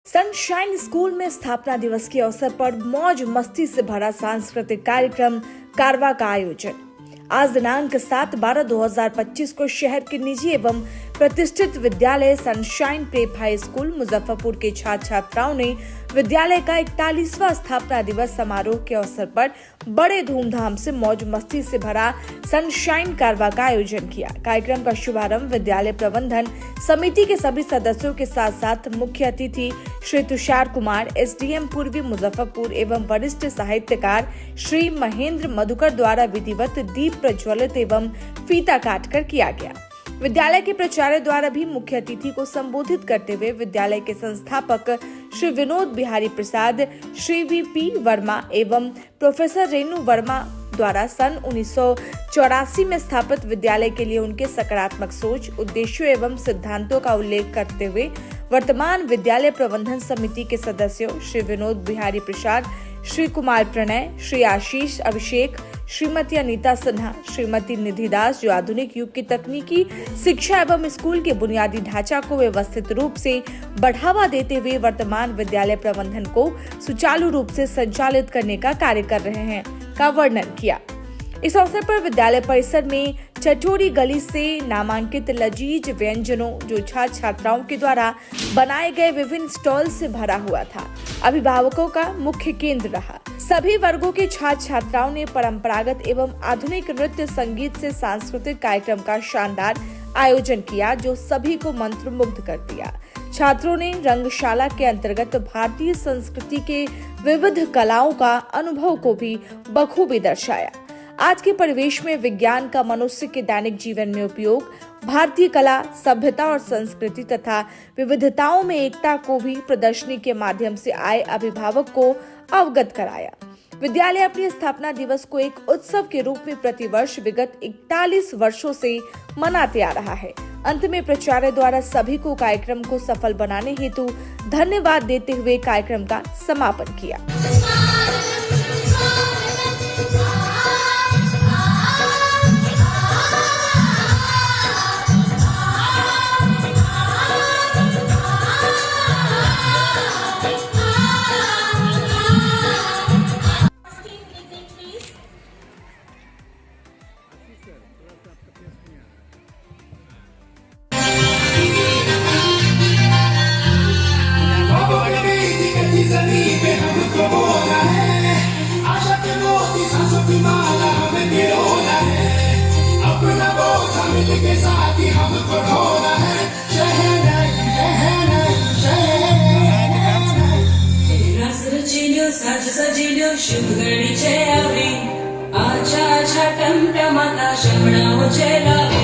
Sunshine school में स्थापना दिवस के अवसर पर मौज मस्ती से भरा सांस्कृतिक कार्यक्रम कारवा का आयोजन। आज दिनांक 7/12/2025 को शहर के निजी एवं प्रतिष्ठित विद्यालय sunshine prep high school Muzaffarpur के छात्र छात्राओं ने विद्यालय का 41वां स्थापना दिवस समारोह के अवसर पर बड़े धूमधाम से मौज मस्ती से भरा सनशाइन कारवा का आयोजन किया। कार्यक्रम का शुभारंभ विद्यालय प्रबंधन समिति के सभी सदस्यों के साथ साथ मुख्य अतिथि श्री तुषार कुमार, एसडीएम पूर्वी मुजफ्फरपुर एवं वरिष्ठ साहित्यकार श्री महेंद्र मधुकर द्वारा विधिवत दीप प्रज्वलित एवं फीता काटकर किया गया। विद्यालय के प्राचार्य द्वारा भी मुख्य अतिथि को संबोधित करते हुए विद्यालय के संस्थापक श्री विनोद बिहारी प्रसाद, श्री वीपी वर्मा एवं प्रोफेसर रेणु वर्मा द्वारा सन 1984 में स्थापित विद्यालय के लिए उनके सकारात्मक सोच, उद्देश्यों एवं सिद्धांतों का उल्लेख करते हुए वर्तमान विद्यालय प्रबंधन समिति के सदस्यों श्री विनोद बिहारी प्रसाद, श्री कुमार प्रणय, श्री आशीष अभिषेक, श्रीमती अनीता सिन्हा, श्रीमती निधि दास जो आधुनिक युग की तकनीकी शिक्षा एवं स्कूल के बुनियादी ढांचा को व्यवस्थित रूप से बढ़ावा देते हुए वर्तमान विद्यालय प्रबंधन को सुचारू रूप से संचालित करने का कार्य कर रहे हैं का वर्णन किया। इस अवसर पर विद्यालय परिसर में चटोरी गली से नामांकित लजीज व्यंजनों जो छात्र छात्राओं के द्वारा बनाए गए विभिन्न स्टॉल से भरा हुआ था, अभिभावकों का मुख्य केंद्र रहा। सभी वर्गों के छात्र छात्राओं ने परंपरागत एवं आधुनिक नृत्य संगीत से सांस्कृतिक कार्यक्रम का शानदार आयोजन किया जो सभी को मंत्रमुग्ध कर दिया। छात्रों ने रंगशाला के अंतर्गत भारतीय संस्कृति के विविध कलाओं का अनुभव को भी बखूबी दर्शाया। आज के परिवेश में विज्ञान का मनुष्य के दैनिक जीवन में उपयोग, भारतीय कला, सभ्यता और संस्कृति तथा विविधताओं में एकता को भी प्रदर्शनी के माध्यम से आए अभिभावक को अवगत कराया। विद्यालय अपनी स्थापना दिवस को एक उत्सव के रूप में प्रतिवर्ष विगत 41 वर्षों से मनाते आ रहा है। अंत में प्राचार्य द्वारा सभी को कार्यक्रम को सफल बनाने हेतु धन्यवाद देते हुए कार्यक्रम का समापन किया। के साथ ही हमको ढोना है रस रचिल्यो साज सजिल्यो शुभ घड़ी छे आवी आछा आछा टमटमाता शमणाओ छे लावी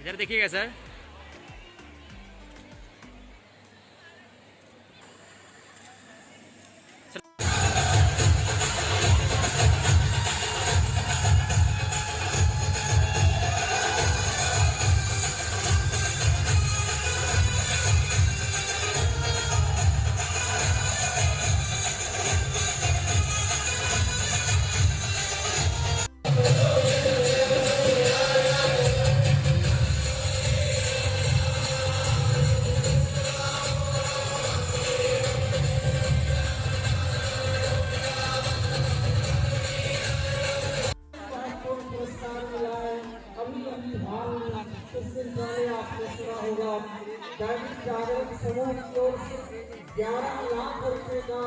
इधर देखिएगा सर। समूह की ओर से 11 लाख रुपए का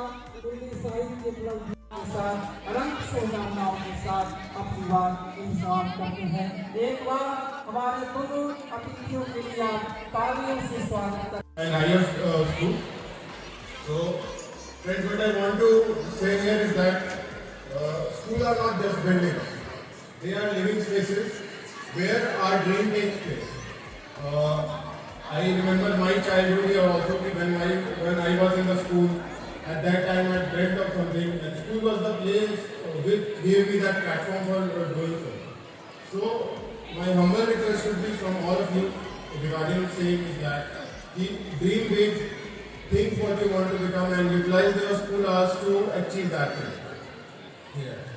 साहित्य की उपलब्धि के साथ अनंत शुभकामनाओं के साथ अपनी बात इंतजाम करते हैं। एक बार हमारे दोनों अतिथियों के लिए आप तालियों से स्वागत करें। And higher school. So, friends, what I want to say here is that schools are not just buildings; they are living spaces where our dream takes place. I remember my childhood here also when I was in the school. At that time, I dreamt of something, and school was the place which gave me that platform for doing so. So, my humble request would be from all of you regarding saying is that dream big, think what you want to become, and utilize your school hours to achieve that thing. Yeah.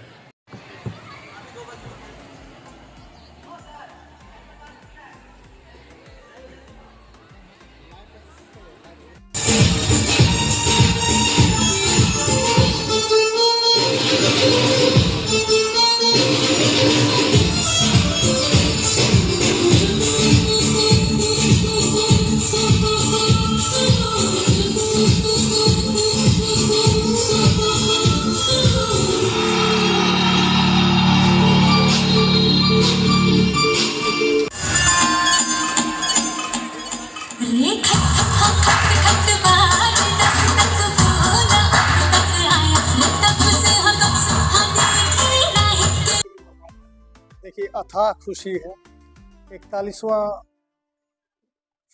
देखिए, अथाह खुशी है। 41वां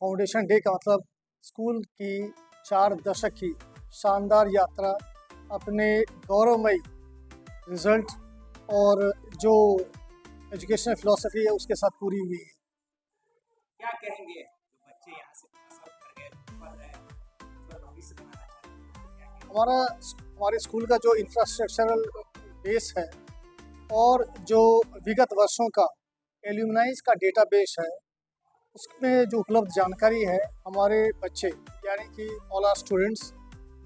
foundation day का मतलब school की 4 दशक की शानदार यात्रा अपने गौरवमयी रिजल्ट और जो एजुकेशनल फिलॉसफी है उसके साथ पूरी हुई है। क्या कहेंगे जो बच्चे यहाँ से पास आउट कर गए, पढ़ रहे हैं, थोड़ा भविष्य बनाना चाहते हैं? हमारे स्कूल का जो इंफ्रास्ट्रक्चरल बेस है और जो विगत वर्षों का एल्यूमनाइज का डेटाबेस है उसमें जो उपलब्ध जानकारी है, हमारे बच्चे यानी कि all our students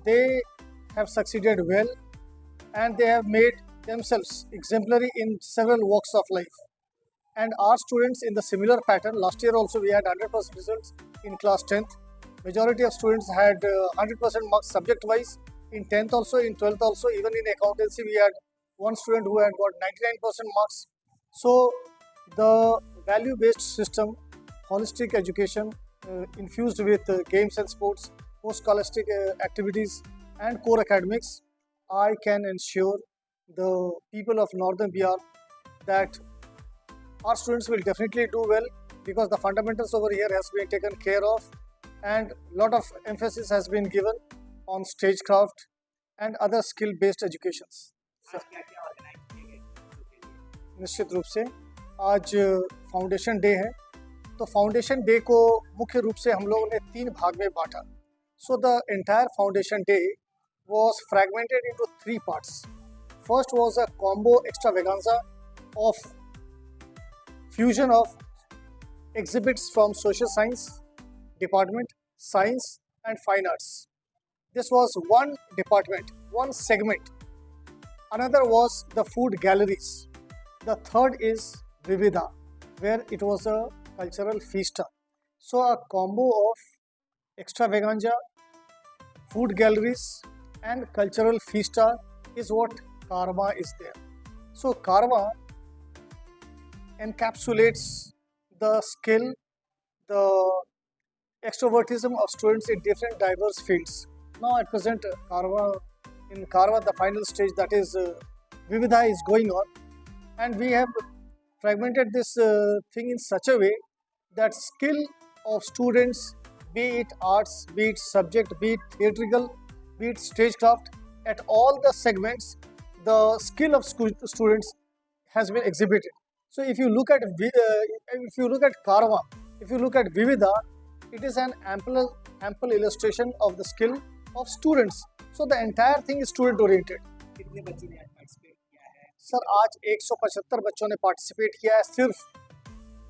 they have succeeded well and they have made themselves exemplary in several walks of life. And our students in the similar pattern, last year also we had 100% results in class 10th. Majority of students had 100% marks subject wise. In 10th also, in 12th also, even in accountancy we had one student who had got 99% marks. So the value based system, holistic education infused with games and sports, post scholastic activities and core academics, I can ensure the people of Northern Bihar that our students will definitely do well because the fundamentals over here has been taken care of and lot of emphasis has been given on stagecraft and other skill based educations. आज क्या-क्या organise किए गए बच्चों के लिए? निश्चित रूप से आज फाउंडेशन डे है, तो फाउंडेशन डे को मुख्य रूप से हम लोगों ने 3 भाग में बांटा। So the entire foundation day was fragmented into 3 parts. First was a combo extravaganza of fusion of exhibits from social science department, science and fine arts. This was one department, one segment. Another was the food galleries. The third is Vividha, where it was a cultural fiesta. So a combo of extravaganza, food galleries and cultural fiesta is what Carva is there. So Carva encapsulates the skill, the extrovertism of students in different diverse fields. Now at present in Carva the final stage, that is Vividha, is going on, and we have fragmented this thing in such a way that skill of students, be it arts, be it subject, be it theatrical, be it stagecraft, at all the segments the skill of students has been exhibited. So if you look at Carva, if you look at Vividha, it is an ample illustration of the skill of students. So the entire thing is student oriented. कितने बच्चे ने participate किया है? Sir आज 175 बच्चों ने participate किया है सिर्फ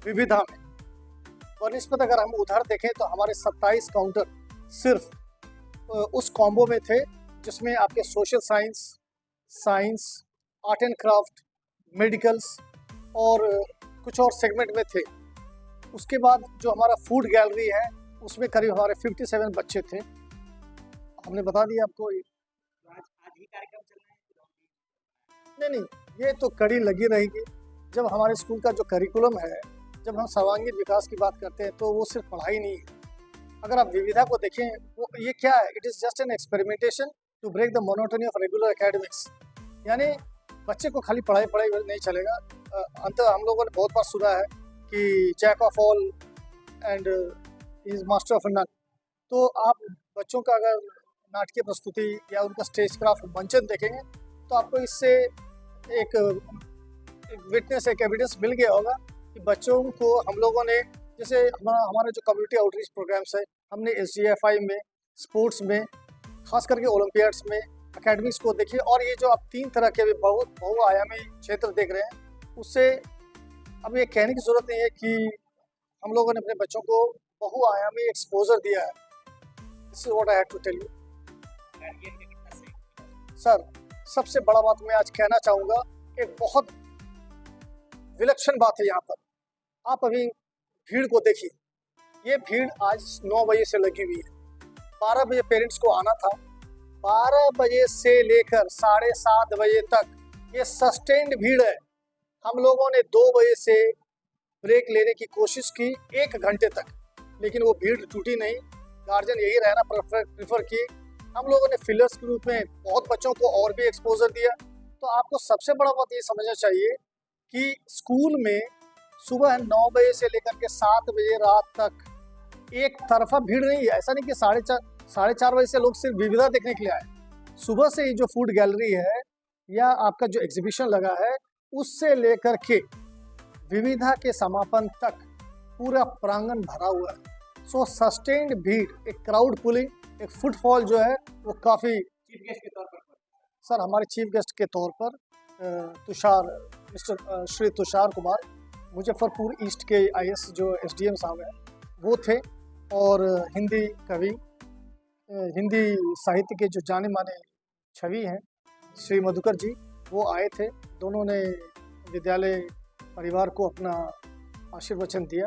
विविधा में। बनिस्बत अगर हम उधर देखें तो हमारे 27 काउंटर सिर्फ उस कॉम्बो में थे जिसमें आपके social science, art and craft, medicals और कुछ और सेगमेंट में थे। उसके बाद जो हमारा फूड गैलरी है उसमें करीब हमारे 57 बच्चे थे। हमने बता दिया आपको। तो आज भी कार्यक्रम चल रहे हैं? नहीं, ये तो कड़ी लगी रहेगी। जब हमारे स्कूल का जो करिकुलम है, जब हम सर्वांगीण विकास की बात करते हैं तो वो सिर्फ पढ़ाई नहीं है। अगर आप विविधा को देखें, वो ये क्या है, it is just an experimentation to break the monotony of regular academics. यानी बच्चे को खाली पढ़ाई पढ़ाई नहीं चलेगा। अंत हम लोगों ने बहुत बार सुना है कि jack of all and is master of none. तो आप बच्चों का अगर नाटकीय प्रस्तुति या उनका स्टेज क्राफ्ट मंचन देखेंगे तो आपको इससे एक विटनेस, एक एविडेंस मिल गया होगा कि बच्चों को हम लोगों ने, जैसे हमारे जो कम्युनिटी आउटरीच प्रोग्राम्स है, हमने SGFI में, स्पोर्ट्स में, खास करके ओलंपियाड्स में एकेडमिक्स को देखिए। और ये जो आप 3 तरह के बहुआयामी क्षेत्र देख रहे हैं, उससे अब ये कहने की ज़रूरत नहीं है कि हम लोगों ने अपने बच्चों को बहुआयामी एक्सपोजर दिया है। This is what I have to tell you guardian के कितना सही? सर। सबसे बड़ा बात मैं आज कहना चाहूँगा, एक बहुत विलक्षण बात है यहाँ पर। आप अभी भीड़ को देखिए, ये भीड़ आज 9 बजे से लगी हुई है। 12 बजे पेरेंट्स को आना था, 12 बजे से लेकर 7:30 बजे तक ये सस्टेन्ड भीड़ है। हम लोगों ने 2 बजे से ब्रेक लेने की कोशिश की 1 घंटे तक, लेकिन वो भीड़ टूटी नहीं। गार्जियन यही रहना प्रेफर किए। हम लोगों ने फिलर्स के रूप में बहुत बच्चों को और भी एक्सपोजर दिया। तो आपको सबसे बड़ा बात ये समझना चाहिए कि स्कूल में सुबह 9 बजे से लेकर के 7 बजे रात तक एक तरफा भीड़ नहीं है। ऐसा नहीं कि 4:30 बजे से लोग सिर्फ विविधा देखने के लिए आए। सुबह से ही जो फूड गैलरी है या आपका जो एग्जीबिशन लगा है, उससे लेकर के विविधा के समापन तक पूरा प्रांगण भरा हुआ है। सो सस्टेन्ड भीड़, एक क्राउड पुलिंग, एक फुटफॉल जो है वो काफ़ी। चीफ गेस्ट के तौर पर सर, हमारे चीफ गेस्ट के तौर पर श्री तुषार कुमार, मुजफ्फरपुर ईस्ट के IS जो SDM साहब हैं, वो थे। और हिंदी कवि, हिंदी साहित्य के जो जाने माने छवि हैं, श्री मधुकर जी, वो आए थे। दोनों ने विद्यालय परिवार को अपना आशीर्वचन दिया।